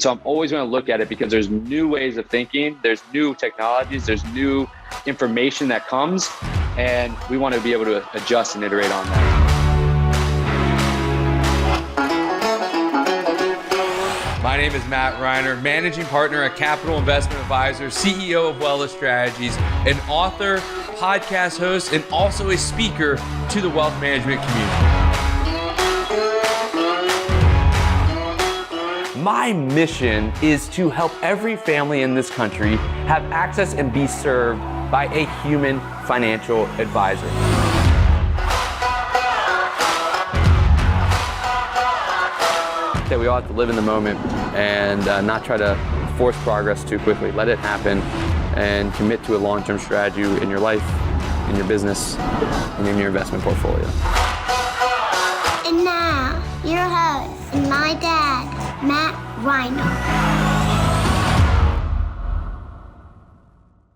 So I'm always going to look at it because there's new ways of thinking, there's new technologies, there's new information that comes, and we want to be able to adjust and iterate on that. My name is Matt Reiner, managing partner at Capital Investment Advisor, CEO of Wellness Strategies, an author, podcast host, and also a speaker to the wealth management community. My mission is to help every family in this country have access and be served by a human financial advisor. That we all have to live in the moment and not try to force progress too quickly. Let it happen and commit to a long-term strategy in your life, in your business, and in your investment portfolio. And now, your host and my dad, Matt Reiner.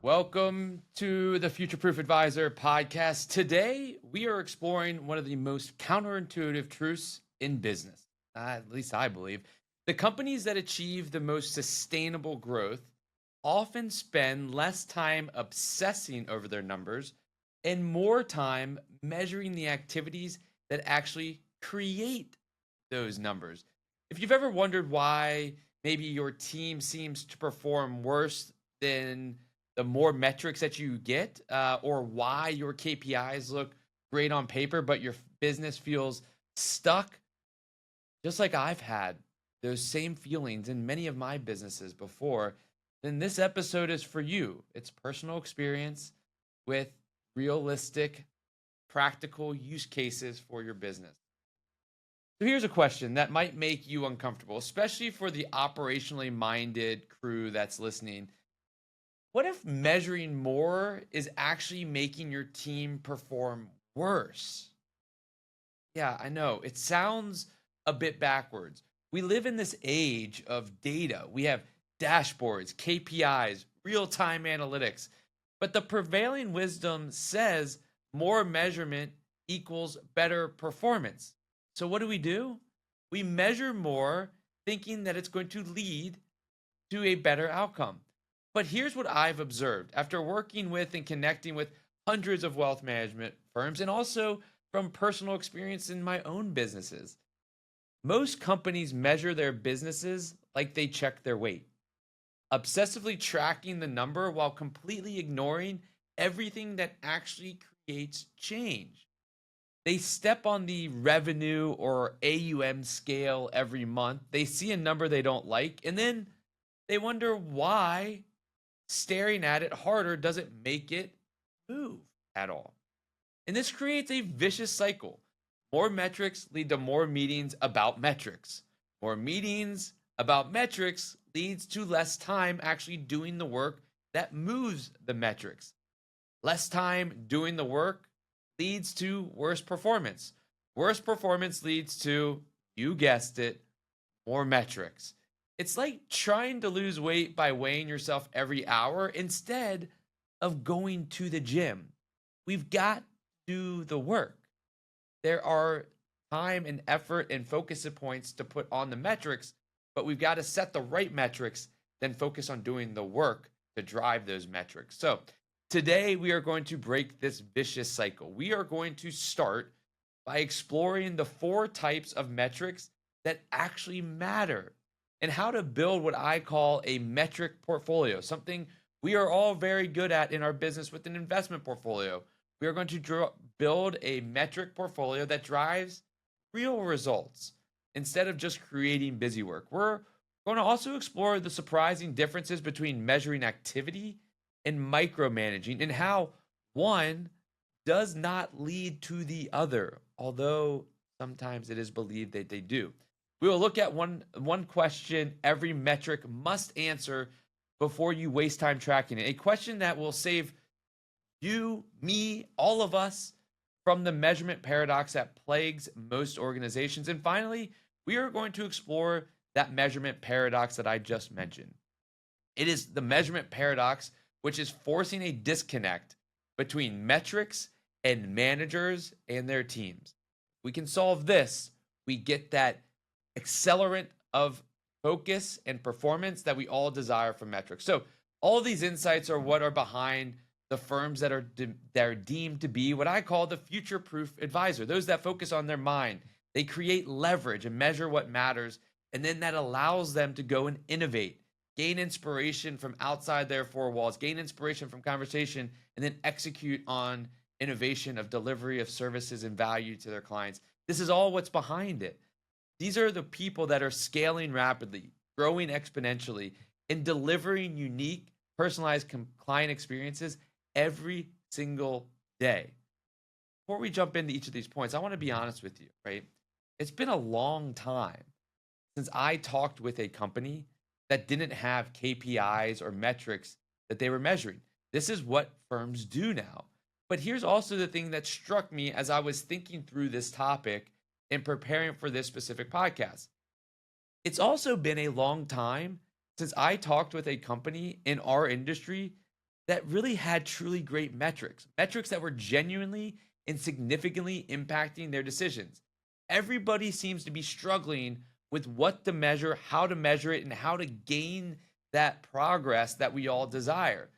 Welcome to the FutureProof Advisor podcast. Today, we are exploring one of the most counterintuitive truths in business, at least I believe. The companies that achieve the most sustainable growth often spend less time obsessing over their numbers and more time measuring the activities that actually create those numbers. If you've ever wondered why maybe your team seems to perform worse than the more metrics that you get, or why your KPIs look great on paper, but your business feels stuck, just like I've had those same feelings in many of my businesses before, then this episode is for you. It's personal experience with realistic, practical use cases for your business. So here's a question that might make you uncomfortable, especially for the operationally minded crew that's listening. What if measuring more is actually making your team perform worse? Yeah, I know. It sounds a bit backwards. We live in this age of data. We have dashboards, KPIs, real-time analytics. But the prevailing wisdom says more measurement equals better performance. So what do? We measure more, thinking that it's going to lead to a better outcome. But here's what I've observed after working with and connecting with hundreds of wealth management firms, and also from personal experience in my own businesses. Most companies measure their businesses like they check their weight, obsessively tracking the number while completely ignoring everything that actually creates change. They step on the revenue or AUM scale every month. They see a number they don't like, and then they wonder why staring at it harder doesn't make it move at all. And this creates a vicious cycle. More metrics lead to more meetings about metrics. More meetings about metrics leads to less time actually doing the work that moves the metrics. Less time doing the work leads to worse performance. Worse performance leads to, you guessed it, more metrics. It's like trying to lose weight by weighing yourself every hour instead of going to the gym. We've got to do the work. There are time and effort and focus points to put on the metrics, but we've got to set the right metrics, then focus on doing the work to drive those metrics. So today we are going to break this vicious cycle. We are going to start by exploring the 4 types of metrics that actually matter and how to build what I call a metric portfolio, something we are all very good at in our business with an investment portfolio. We are going to build a metric portfolio that drives real results instead of just creating busy work. We're going to also explore the surprising differences between measuring activity and micromanaging, and how one does not lead to the other, although sometimes it is believed that they do. We will look at one question every metric must answer before you waste time tracking it. A question that will save you, me, all of us from the measurement paradox that plagues most organizations. And finally, we are going to explore that measurement paradox that I just mentioned. It is the measurement paradox, which is forcing a disconnect between metrics and managers and their teams. We can solve this. We get that accelerant of focus, and performance that we all desire from metrics. So all of these insights are what are behind the firms that are deemed to be what I call the future-proof advisor. Those that focus on their mind. They create leverage and measure what matters, and then that allows them to go and innovate, gain inspiration from outside their four walls, gain inspiration from conversation, and then execute on innovation of delivery of services and value to their clients. This is all what's behind it. These are the people that are scaling rapidly, growing exponentially, and delivering unique, personalized client experiences every single day. Before we jump into each of these points, I want to be honest with you, right? It's been a long time since I talked with a company that didn't have KPIs or metrics that they were measuring. This is what firms do now. But here's also the thing that struck me as I was thinking through this topic and preparing for this specific podcast. It's also been a long time since I talked with a company in our industry that really had truly great metrics that were genuinely and significantly impacting their decisions. Everybody seems to be struggling with what to measure, how to measure it, and how to gain that progress that we all desire.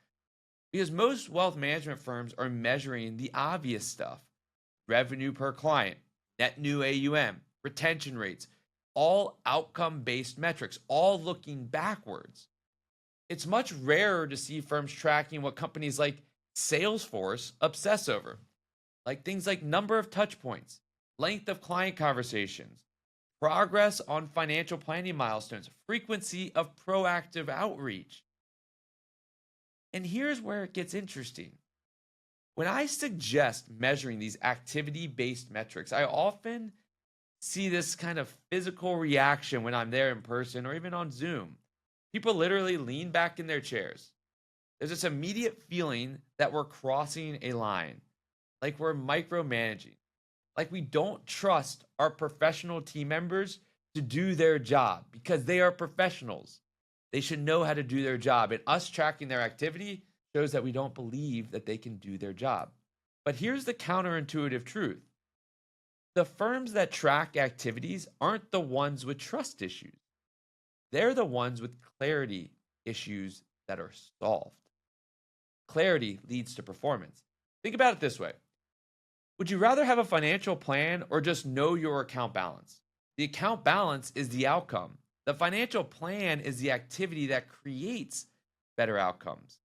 Because most wealth management firms are measuring the obvious stuff: revenue per client, net new AUM, retention rates, all outcome-based metrics, all looking backwards. It's much rarer to see firms tracking what companies like Salesforce obsess over, like things like number of touch points, length of client conversations, progress on financial planning milestones, frequency of proactive outreach. And here's where it gets interesting. When I suggest measuring these activity-based metrics, I often see this kind of physical reaction when I'm there in person or even on Zoom. People literally lean back in their chairs. There's this immediate feeling that we're crossing a line, like we're micromanaging, like we don't trust our professional team members to do their job because they are professionals. They should know how to do their job. And us tracking their activity shows that we don't believe that they can do their job. But here's the counterintuitive truth. The firms that track activities aren't the ones with trust issues. They're the ones with clarity issues that are solved. Clarity leads to performance. Think about it this way. Would you rather have a financial plan or just know your account balance? The account balance is the outcome. The financial plan is the activity that creates better outcomes.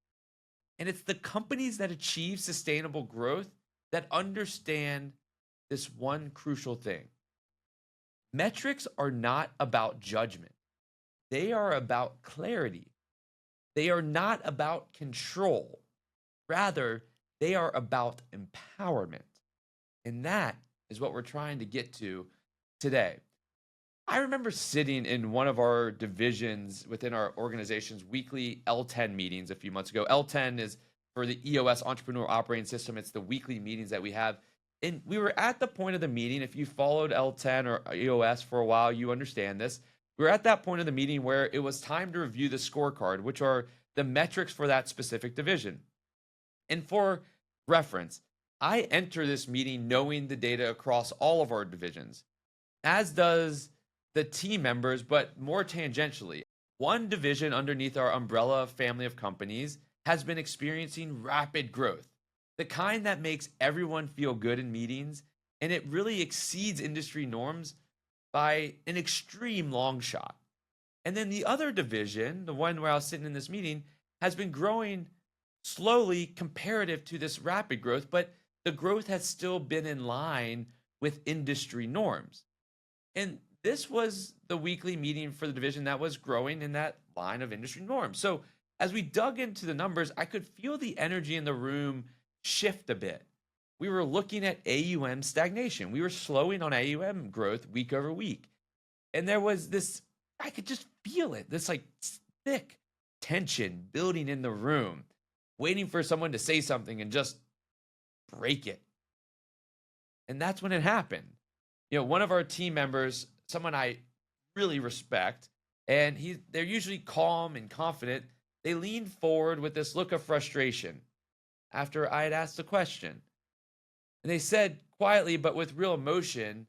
And it's the companies that achieve sustainable growth that understand this one crucial thing. Metrics are not about judgment. They are about clarity. They are not about control. Rather, they are about empowerment. And that is what we're trying to get to today. I remember sitting in one of our divisions within our organization's weekly L10 meetings a few months ago. L10 is for the EOS Entrepreneur Operating System. It's the weekly meetings that we have. And we were at the point of the meeting. If you followed L10 or EOS for a while, you understand this. We were at that point of the meeting where it was time to review the scorecard, which are the metrics for that specific division. And for reference, I enter this meeting knowing the data across all of our divisions, as does the team members, but more tangentially. One division underneath our umbrella family of companies has been experiencing rapid growth, the kind that makes everyone feel good in meetings, and it really exceeds industry norms by an extreme long shot. And then the other division, the one where I was sitting in this meeting, has been growing slowly comparative to this rapid growth, but the growth has still been in line with industry norms. And this was the weekly meeting for the division that was growing in that line of industry norms. So as we dug into the numbers, I could feel the energy in the room shift a bit. We were looking at AUM stagnation. We were slowing on AUM growth week over week. And there was this, I could just feel it, this like thick tension building in the room, waiting for someone to say something and just break it. And that's when it happened. You know, one of our team members, someone I really respect, and they're usually calm and confident, they leaned forward with this look of frustration after I had asked a question. And they said quietly, but with real emotion,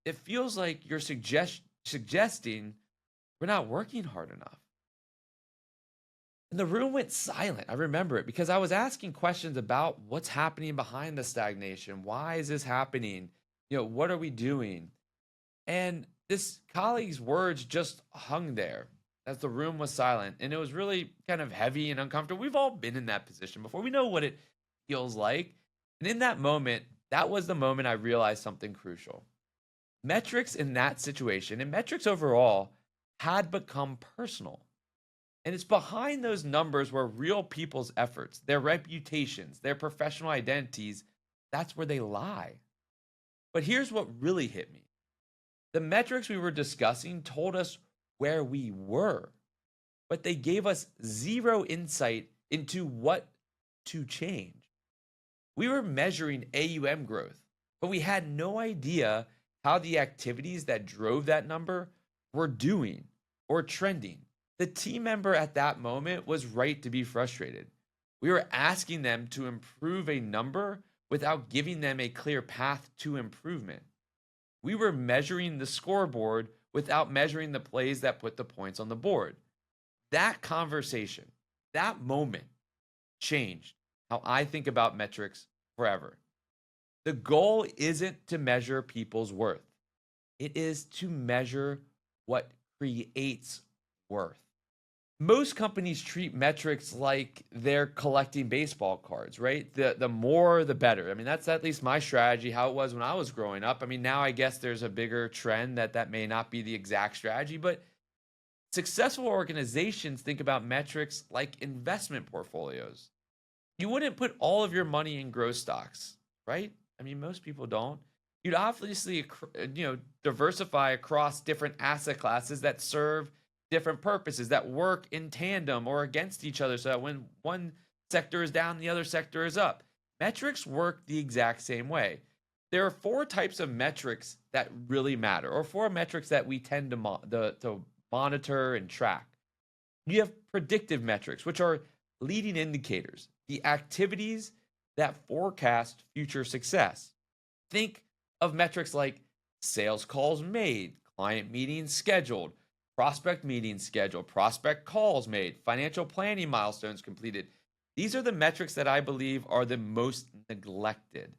"It feels like you're suggesting we're not working hard enough. And the room went silent. I remember it because I was asking questions about what's happening behind the stagnation. Why is this happening? What are we doing? And this colleague's words just hung there as the room was silent. And it was really kind of heavy and uncomfortable. We've all been in that position before. We know what it feels like. And in that moment, that was the moment I realized something crucial. Metrics in that situation and metrics overall had become personal. And it's behind those numbers where real people's efforts, their reputations, their professional identities, that's where they lie. But here's what really hit me. The metrics we were discussing told us where we were, but they gave us zero insight into what to change. We were measuring AUM growth, but we had no idea how the activities that drove that number were doing or trending. The team member at that moment was right to be frustrated. We were asking them to improve a number without giving them a clear path to improvement. We were measuring the scoreboard without measuring the plays that put the points on the board. That conversation, that moment changed how I think about metrics forever. The goal isn't to measure people's worth. It is to measure what creates worth. Most companies treat metrics like they're collecting baseball cards, right? The more, the better. I mean, that's at least my strategy, how it was when I was growing up. I mean, now I guess there's a bigger trend that may not be the exact strategy, but successful organizations think about metrics like investment portfolios. You wouldn't put all of your money in growth stocks, right? I mean, most people don't. You'd obviously, diversify across different asset classes that serve different purposes, that work in tandem or against each other, so that when one sector is down, the other sector is up. Metrics work the exact same way. There are 4 types of metrics that really matter, or 4 metrics that we tend to monitor and track. You have predictive metrics, which are leading indicators, the activities that forecast future success. Think of metrics like sales calls made, client meetings scheduled, prospect meetings scheduled, prospect calls made, financial planning milestones completed. These are the metrics that I believe are the most neglected,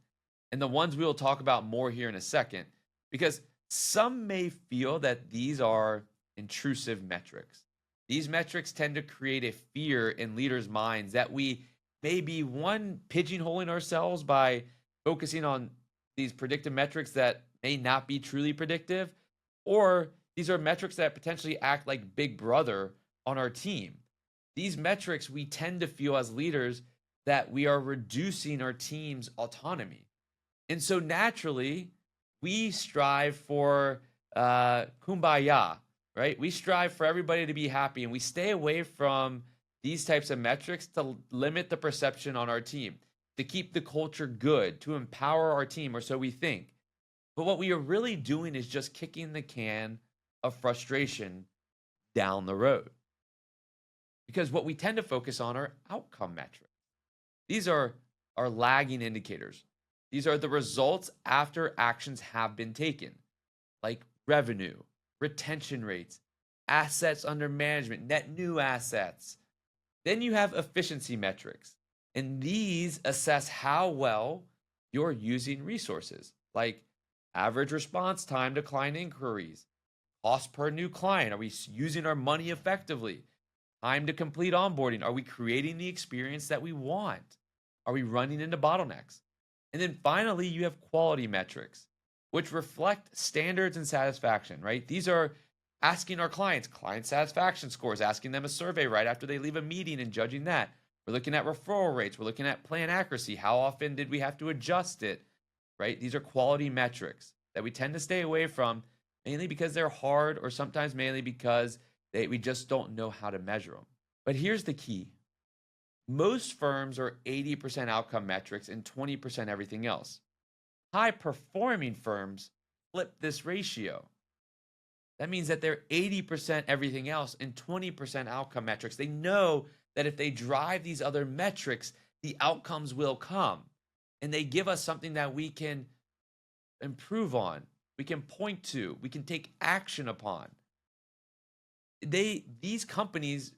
and the ones we will talk about more here in a second, because some may feel that these are intrusive metrics. These metrics tend to create a fear in leaders' minds that we may be, one, pigeonholing ourselves by focusing on these predictive metrics that may not be truly predictive, or these are metrics that potentially act like big brother on our team. These metrics, we tend to feel as leaders that we are reducing our team's autonomy. And so naturally, we strive for kumbaya, right? We strive for everybody to be happy, and we stay away from these types of metrics to limit the perception on our team, to keep the culture good, to empower our team, or so we think. But what we are really doing is just kicking the can of frustration down the road. Because what we tend to focus on are outcome metrics. These are lagging indicators. These are the results after actions have been taken, like revenue, retention rates, assets under management, net new assets. Then you have efficiency metrics, and these assess how well you're using resources, like average response time to client inquiries, cost per new client. Are we using our money effectively? Time to complete onboarding. Are we creating the experience that we want? Are we running into bottlenecks? And then finally, you have quality metrics, which reflect standards and satisfaction, right? These are asking our clients client satisfaction scores, asking them a survey right after they leave a meeting and judging that. We're looking at referral rates. We're looking at plan accuracy. How often did we have to adjust it, right? These are quality metrics that we tend to stay away from, mainly because they're hard, or sometimes mainly because we just don't know how to measure them. But here's the key. Most firms are 80% outcome metrics and 20% everything else. High-performing firms flip this ratio. That means that they're 80% everything else and 20% outcome metrics. They know that if they drive these other metrics, the outcomes will come. And they give us something that we can improve on, we can point to, we can take action upon. These companies,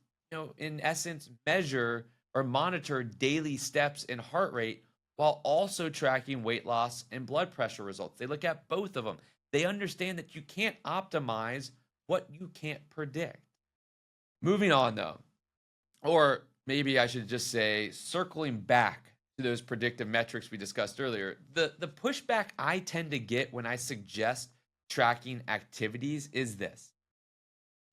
in essence, measure or monitor daily steps and heart rate while also tracking weight loss and blood pressure results. They look at both of them. They understand that you can't optimize what you can't predict. Moving on, though, or maybe I should just say, circling back to those predictive metrics we discussed earlier, the pushback I tend to get when I suggest tracking activities is this.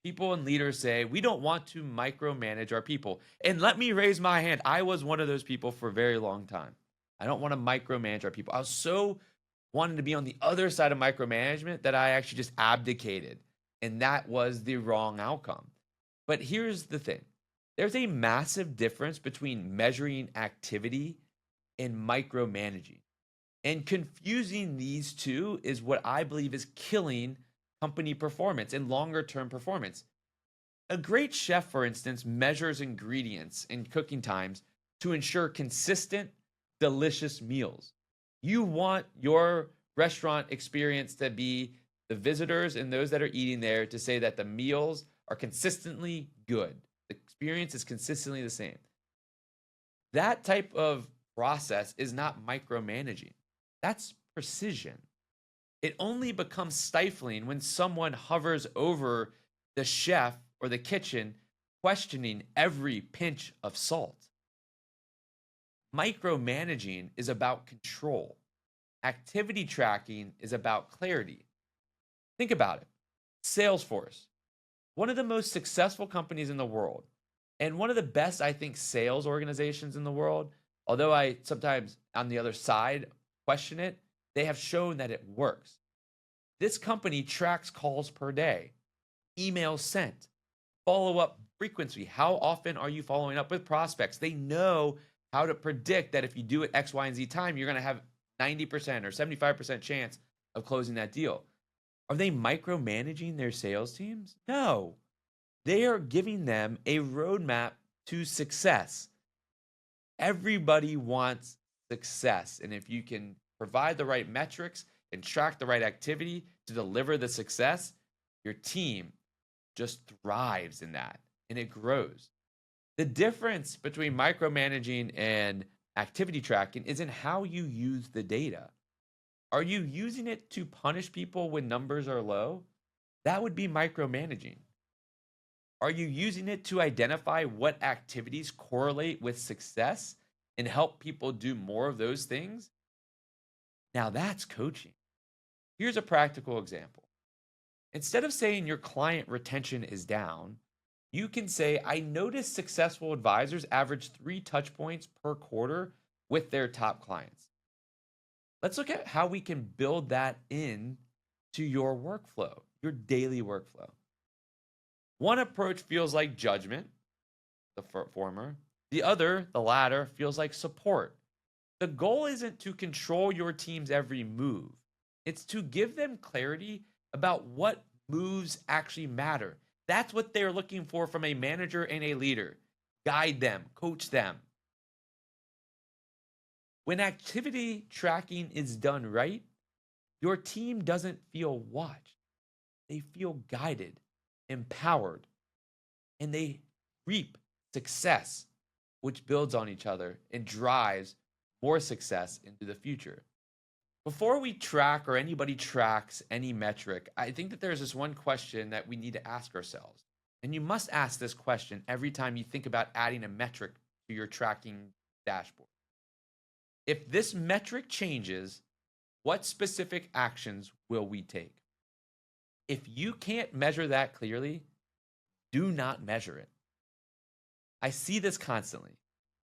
People and leaders say, we don't want to micromanage our people. And let me raise my hand. I was one of those people for a very long time. I don't want to micromanage our people. I was so wanting to be on the other side of micromanagement that I actually just abdicated. And that was the wrong outcome. But here's the thing. There's a massive difference between measuring activity and micromanaging. And confusing these two is what I believe is killing company performance and longer term performance. A great chef, for instance, measures ingredients and cooking times to ensure consistent, delicious meals. You want your restaurant experience to be the visitors and those that are eating there to say that the meals are consistently good. The experience is consistently the same. That type of process is not micromanaging. That's precision. It only becomes stifling when someone hovers over the chef or the kitchen, questioning every pinch of salt. Micromanaging is about control. Activity tracking is about clarity. Think about it. Salesforce, one of the most successful companies in the world, and one of the best, I think, sales organizations in the world, although I sometimes on the other side question it, they have shown that it works. This company tracks calls per day, emails sent, follow-up frequency. How often are you following up with prospects? They know how to predict that if you do it X, Y, and Z time, you're going to have 90% or 75% chance of closing that deal. Are they micromanaging their sales teams? No. They are giving them a roadmap to success. Everybody wants success. And if you can provide the right metrics and track the right activity to deliver the success, your team just thrives in that and it grows. The difference between micromanaging and activity tracking is in how you use the data. Are you using it to punish people when numbers are low? That would be micromanaging. Are you using it to identify what activities correlate with success and help people do more of those things? Now that's coaching. Here's a practical example. Instead of saying your client retention is down, you can say, I noticed successful advisors average 3 touch points per quarter with their top clients. Let's look at how we can build that in to your workflow, your daily workflow. One approach feels like judgment, the former. The other, the latter, feels like support. The goal isn't to control your team's every move. It's to give them clarity about what moves actually matter. That's what they're looking for from a manager and a leader. Guide them, coach them. When activity tracking is done right, your team doesn't feel watched. They feel guided, empowered, and they reap success, which builds on each other and drives more success into the future. Before we track or anybody tracks any metric, I think that there's this one question that we need to ask ourselves. And you must ask this question every time you think about adding a metric to your tracking dashboard. If this metric changes, what specific actions will we take? If you can't measure that clearly, do not measure it. I see this constantly.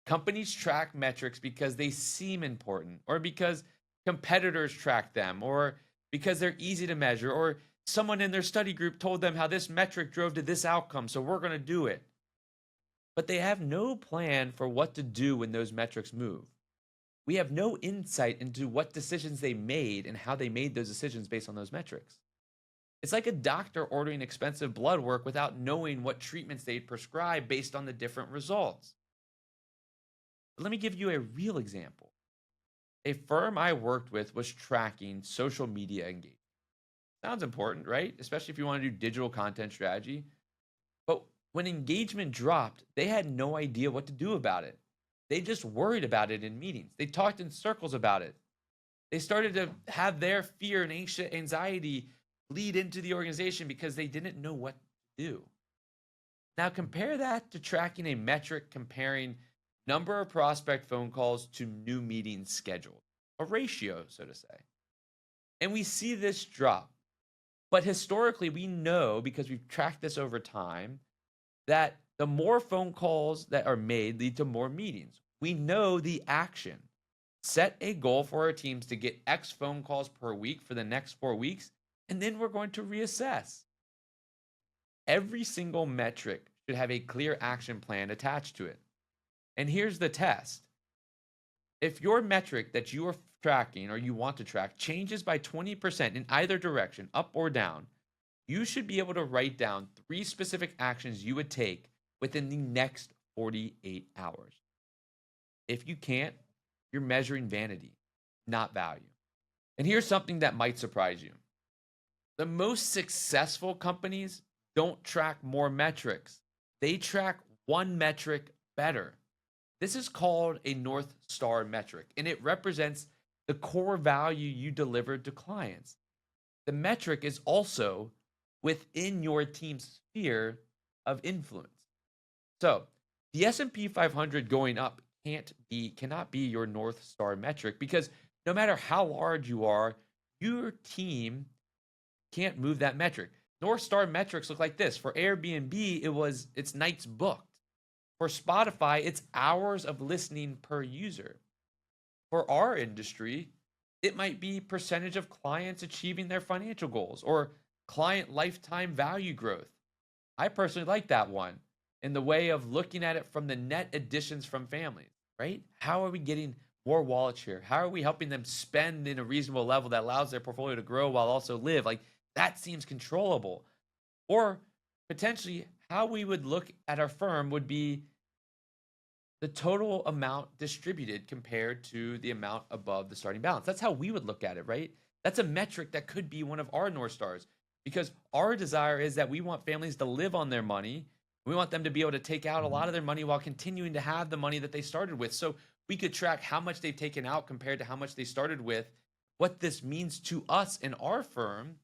Companies track metrics because they seem important, or because competitors track them, or because they're easy to measure, or someone in their study group told them how this metric drove to this outcome, so we're going to do it. But they have no plan for what to do when those metrics move. We have no insight into what decisions they made and how they made those decisions based on those metrics. It's like a doctor ordering expensive blood work without knowing what treatments they'd prescribe based on the different results. But let me give you a real example. A firm I worked with was tracking social media engagement. Sounds important, right? Especially if you want to do digital content strategy. When engagement dropped, they had no idea what to do about it. They just worried about it in meetings. They talked in circles about it. They started to have their fear and anxiety bleed into the organization because they didn't know what to do. Now compare that to tracking a metric comparing number of prospect phone calls to new meetings scheduled, a ratio, so to say. And we see this drop. But historically, we know, because we've tracked this over time, that the more phone calls that are made lead to more meetings. We know the action. Set a goal for our teams to get X phone calls per week for the next 4 weeks, and then we're going to reassess. Every single metric should have a clear action plan attached to it. And here's the test. If your metric that you are tracking or you want to track changes by 20% in either direction, up or down, you should be able to write down 3 specific actions you would take within the next 48 hours. If you can't, you're measuring vanity, not value. And here's something that might surprise you. The most successful companies don't track more metrics. They track one metric better. This is called a North Star metric, and it represents the core value you delivered to clients. The metric is also within your team's sphere of influence. So the S&P 500 going up cannot be your North Star metric, because no matter how large you are, your team can't move that metric. North Star metrics look like this. For Airbnb, it's nights booked. For Spotify, it's hours of listening per user. For our industry, it might be percentage of clients achieving their financial goals or client lifetime value growth. I personally like that one in the way of looking at it from the net additions from families, right? How are we getting more wallet share? How are we helping them spend in a reasonable level that allows their portfolio to grow while also live? Like, that seems controllable. Or potentially how we would look at our firm would be the total amount distributed compared to the amount above the starting balance. That's how we would look at it, right? That's a metric that could be one of our North Stars, because our desire is that we want families to live on their money. We want them to be able to take out a lot of their money while continuing to have the money that they started with. So we could track how much they've taken out compared to how much they started with. What this means to us in our firm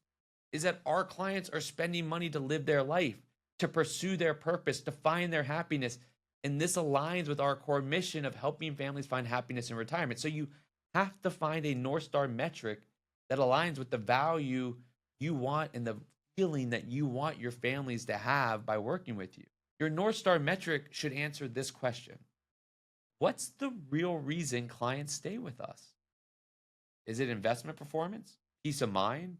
is that our clients are spending money to live their life, to pursue their purpose, to find their happiness. And this aligns with our core mission of helping families find happiness in retirement. So you have to find a North Star metric that aligns with the value you want and the feeling that you want your families to have by working with you. Your North Star metric should answer this question: what's the real reason clients stay with us? Is it investment performance, peace of mind,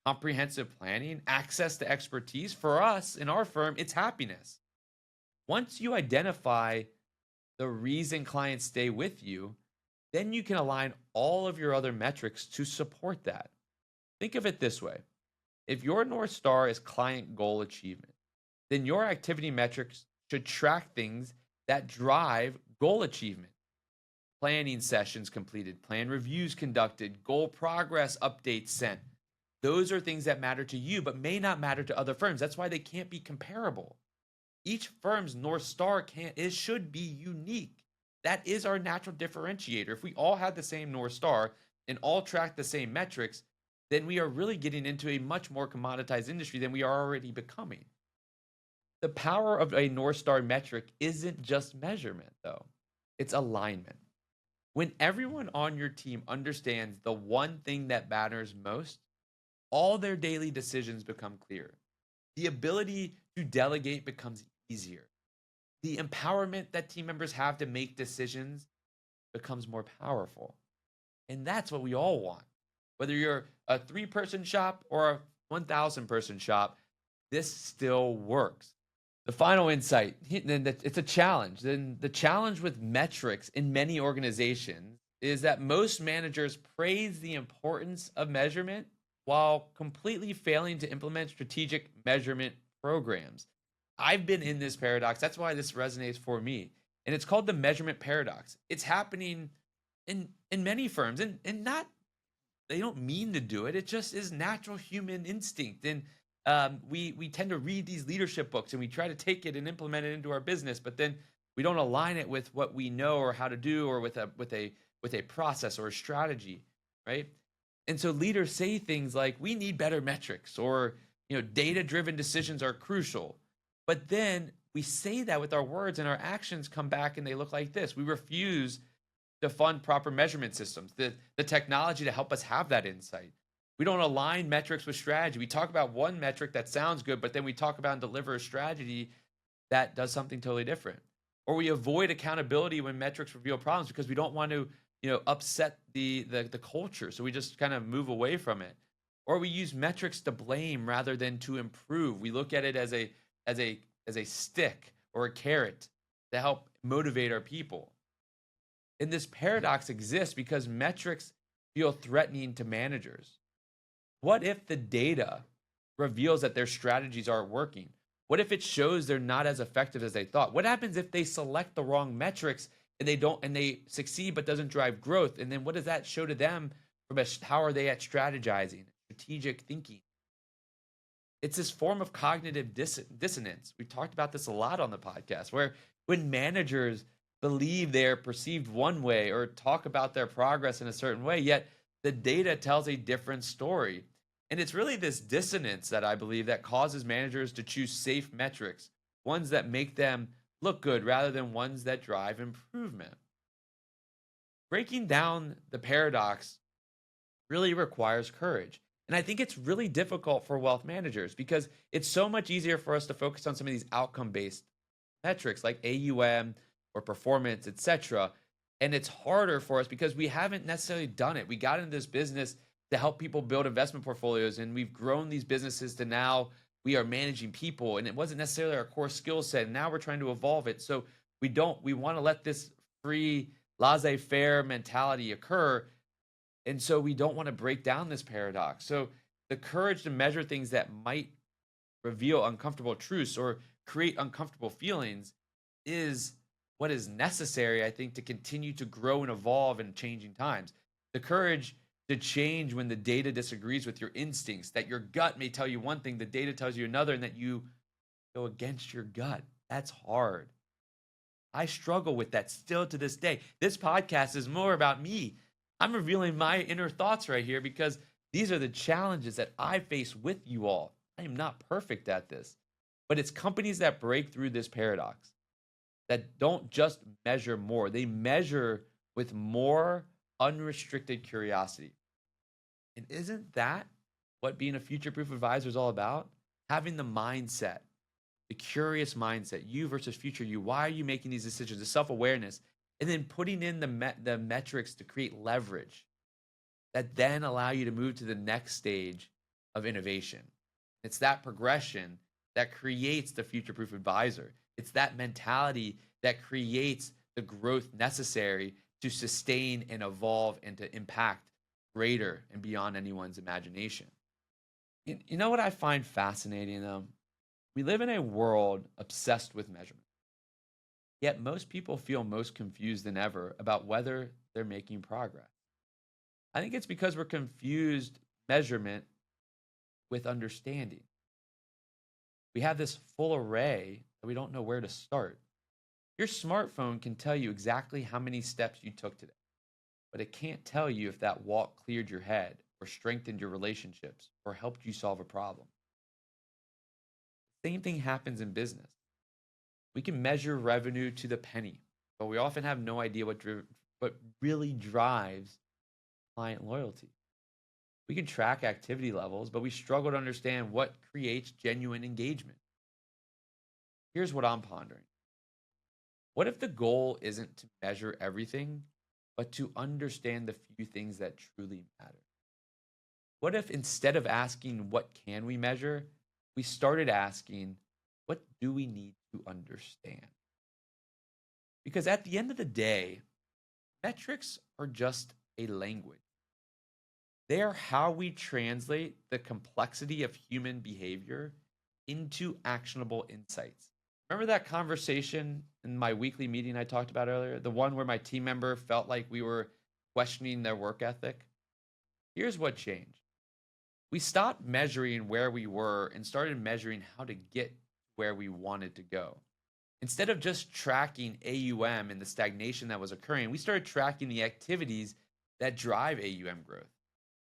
comprehensive planning, access to expertise? For us in our firm, it's happiness. Once you identify the reason clients stay with you, then you can align all of your other metrics to support that. Think of it this way. If your North Star is client goal achievement, then your activity metrics should track things that drive goal achievement. Planning sessions completed, plan reviews conducted, goal progress updates sent. Those are things that matter to you, but may not matter to other firms. That's why they can't be comparable. Each firm's North Star should be unique. That is our natural differentiator. If we all had the same North Star and all track the same metrics, then we are really getting into a much more commoditized industry than we are already becoming. The power of a North Star metric isn't just measurement, though. It's alignment. When everyone on your team understands the one thing that matters most, all their daily decisions become clear. The ability to delegate becomes easier. The empowerment that team members have to make decisions becomes more powerful. And that's what we all want. Whether you're a 3-person shop or a 1,000-person shop, this still works. The final insight, it's a challenge. Then the challenge with metrics in many organizations is that most managers praise the importance of measurement while completely failing to implement strategic measurement programs. I've been in this paradox. That's why this resonates for me. And it's called the measurement paradox. It's happening in many firms, and not, they don't mean to do it. It just is natural human instinct. And We tend to read these leadership books and we try to take it and implement it into our business, but then we don't align it with what we know or how to do, or with a process or a strategy, right? And so leaders say things like, we need better metrics, or data driven decisions are crucial. But then we say that with our words, and our actions come back and they look like this. We refuse to fund proper measurement systems, the technology to help us have that insight. We don't align metrics with strategy. We talk about one metric that sounds good, but then we talk about and deliver a strategy that does something totally different. Or we avoid accountability when metrics reveal problems because we don't want to, upset the culture. So we just kind of move away from it. Or we use metrics to blame rather than to improve. We look at it as a stick or a carrot to help motivate our people. And this paradox exists because metrics feel threatening to managers. What if the data reveals that their strategies aren't working? What if it shows they're not as effective as they thought? What happens if they select the wrong metrics and they succeed but doesn't drive growth? And then what does that show to them from how are they at strategizing, strategic thinking? It's this form of cognitive dissonance. We've talked about this a lot on the podcast, where when managers believe they're perceived one way or talk about their progress in a certain way, yet the data tells a different story. And it's really this dissonance that I believe that causes managers to choose safe metrics, ones that make them look good rather than ones that drive improvement. Breaking down the paradox really requires courage. And I think it's really difficult for wealth managers because it's so much easier for us to focus on some of these outcome-based metrics like AUM or performance, etc. And it's harder for us because we haven't necessarily done it. We got into this business to help people build investment portfolios, and we've grown these businesses to now we are managing people, and it wasn't necessarily our core skill set. And now we're trying to evolve it. So we want to let this free, laissez-faire mentality occur. And so we don't want to break down this paradox. So the courage to measure things that might reveal uncomfortable truths or create uncomfortable feelings is what is necessary, I think, to continue to grow and evolve in changing times. The courage to change when the data disagrees with your instincts, that your gut may tell you one thing, the data tells you another, and that you go against your gut. That's hard. I struggle with that still to this day. This podcast is more about me. I'm revealing my inner thoughts right here because these are the challenges that I face with you all. I am not perfect at this, but it's companies that break through this paradox that don't just measure more. They measure with more unrestricted curiosity. And isn't that what being a future-proof advisor is all about? Having the mindset, the curious mindset, you versus future you. Why are you making these decisions? The self-awareness. And then putting in the metrics to create leverage that then allow you to move to the next stage of innovation. It's that progression that creates the future-proof advisor. It's that mentality that creates the growth necessary to sustain and evolve and to impact greater and beyond anyone's imagination. You know what I find fascinating, though? We live in a world obsessed with measurement. Yet most people feel most confused than ever about whether they're making progress. I think it's because we're confused measurement with understanding. We have this full array that we don't know where to start. Your smartphone can tell you exactly how many steps you took today, but it can't tell you if that walk cleared your head or strengthened your relationships or helped you solve a problem. Same thing happens in business. We can measure revenue to the penny, but we often have no idea what really drives client loyalty. We can track activity levels, but we struggle to understand what creates genuine engagement. Here's what I'm pondering. What if the goal isn't to measure everything, but to understand the few things that truly matter? What if instead of asking, what can we measure, we started asking, what do we need to understand? Because at the end of the day, metrics are just a language. They are how we translate the complexity of human behavior into actionable insights. Remember that conversation in my weekly meeting I talked about earlier? The one where my team member felt like we were questioning their work ethic? Here's what changed. we stopped measuring where we were and started measuring how to get where we wanted to go. Instead of just tracking AUM and the stagnation that was occurring, we started tracking the activities that drive AUM growth.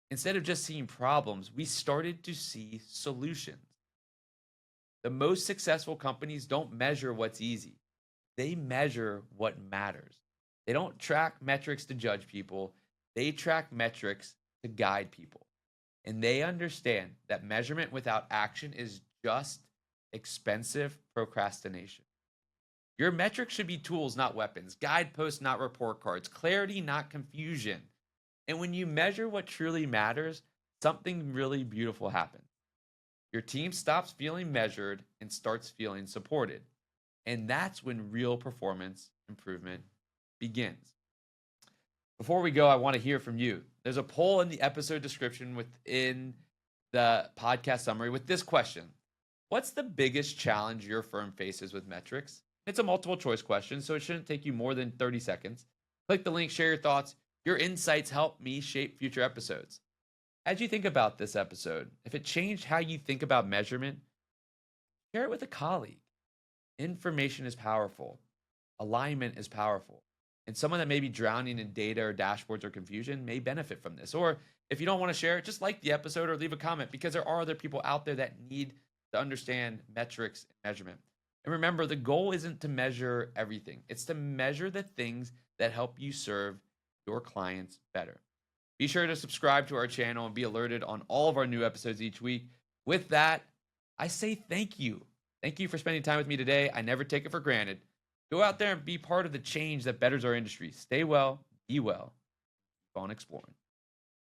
Instead of just seeing problems, we started to see solutions. The most successful companies don't measure what's easy. They measure what matters. They don't track metrics to judge people. They track metrics to guide people. And they understand that measurement without action is just expensive procrastination. Your metrics should be tools, not weapons. Guideposts, not report cards. Clarity, not confusion. And when you measure what truly matters, something really beautiful happens. Your team stops feeling measured and starts feeling supported. And that's when real performance improvement begins. Before we go, I want to hear from you. There's a poll in the episode description within the podcast summary with this question. What's the biggest challenge your firm faces with metrics? It's a multiple choice question, so it shouldn't take you more than 30 seconds. Click the link, share your thoughts. Your insights help me shape future episodes. As you think about this episode, if it changed how you think about measurement, share it with a colleague. Information is powerful. Alignment is powerful. And someone that may be drowning in data or dashboards or confusion may benefit from this. Or if you don't want to share it, just like the episode or leave a comment, because there are other people out there that need to understand metrics and measurement. And remember, the goal isn't to measure everything. It's to measure the things that help you serve your clients better. Be sure to subscribe to our channel and be alerted on all of our new episodes each week. With that, I say thank you. Thank you for spending time with me today. I never take it for granted. Go out there and be part of the change that betters our industry. Stay well, be well, keep on exploring.